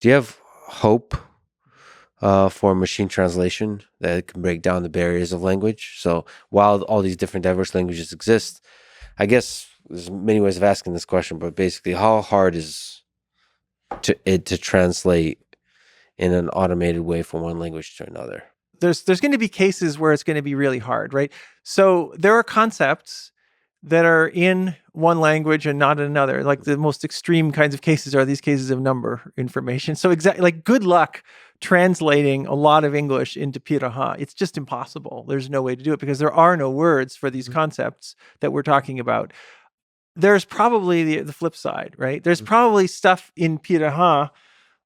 Do you have hope for machine translation that can break down the barriers of language? So while all these different diverse languages exist, I guess there's many ways of asking this question, but basically, how hard is it to translate in an automated way from one language to another? There's going to be cases where it's going to be really hard, right? So there are concepts that are in one language and not in another. Like the most extreme kinds of cases are these cases of number information. So exactly, like good luck translating a lot of English into Piraha. It's just impossible. There's no way to do it because there are no words for these concepts that we're talking about. There's probably the flip side, right? There's probably stuff in Piraha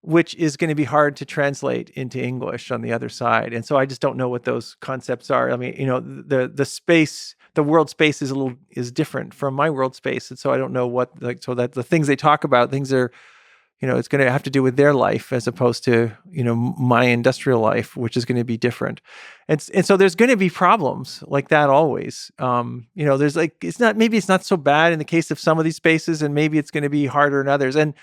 which is going to be hard to translate into English on the other side. And so I just don't know what those concepts are. I mean, the world space is different from my world space. And so I don't know so that the things they talk about, things are, it's going to have to do with their life as opposed to, my industrial life, which is going to be different. And so there's going to be problems like that always. There's maybe it's not so bad in the case of some of these spaces, and maybe it's going to be harder in others. And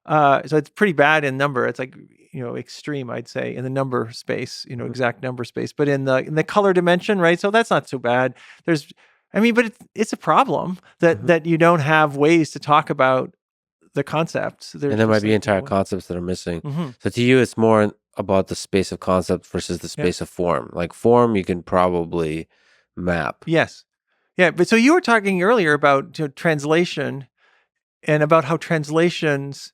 so it's pretty bad in number. It's like, extreme, I'd say, in the number space, exact number space. But in the color dimension, right? So that's not so bad. But it's a problem that you don't have ways to talk about the concepts. And there might be entire concepts that are missing. So to you, it's more about the space of concept versus the space of form. Like form, you can probably map. Yes. Yeah. But so you were talking earlier about translation and about how translations,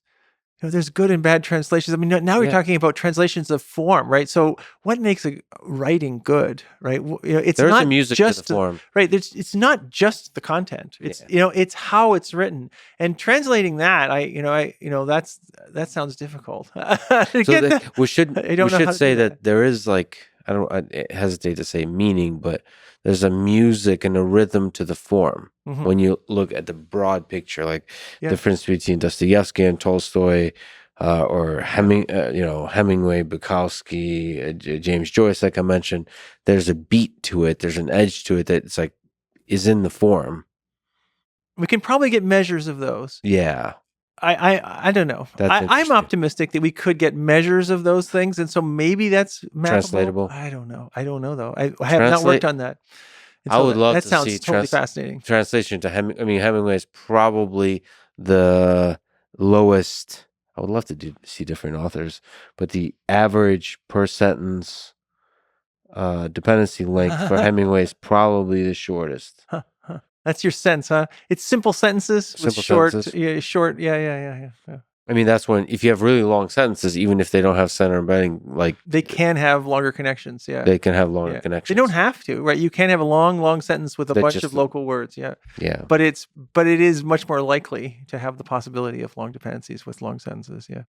there's good and bad translations. I mean, now we're talking about translations of form, right? So what makes a writing good, right? It's There's not a music just to the form. Right. It's not just the content. It's, it's how it's written. And translating that, that sounds difficult. We should say that there is I hesitate to say meaning, but there's a music and a rhythm to the form when you look at the broad picture, like the difference between Dostoevsky and Tolstoy, or Hemingway, Bukowski, James Joyce, like I mentioned. There's a beat to it. There's an edge to it that it's like is in the form. We can probably get measures of those. Yeah. I don't know. I'm optimistic that we could get measures of those things, and so maybe that's mappable. Translatable. I don't know though. I have not worked on that. I would love to see that sounds totally fascinating. Translation to Hemingway is probably the lowest. I would love to see different authors, but the average per sentence dependency length for Hemingway is probably the shortest. That's your sense, huh? It's simple sentences with short. Yeah. I mean, that's when, if you have really long sentences, even if they don't have center embedding, like they can have longer connections. Yeah, they can have longer connections. They don't have to, right? You can have a long sentence with a bunch of local words. Yeah. But it is much more likely to have the possibility of long dependencies with long sentences. Yeah.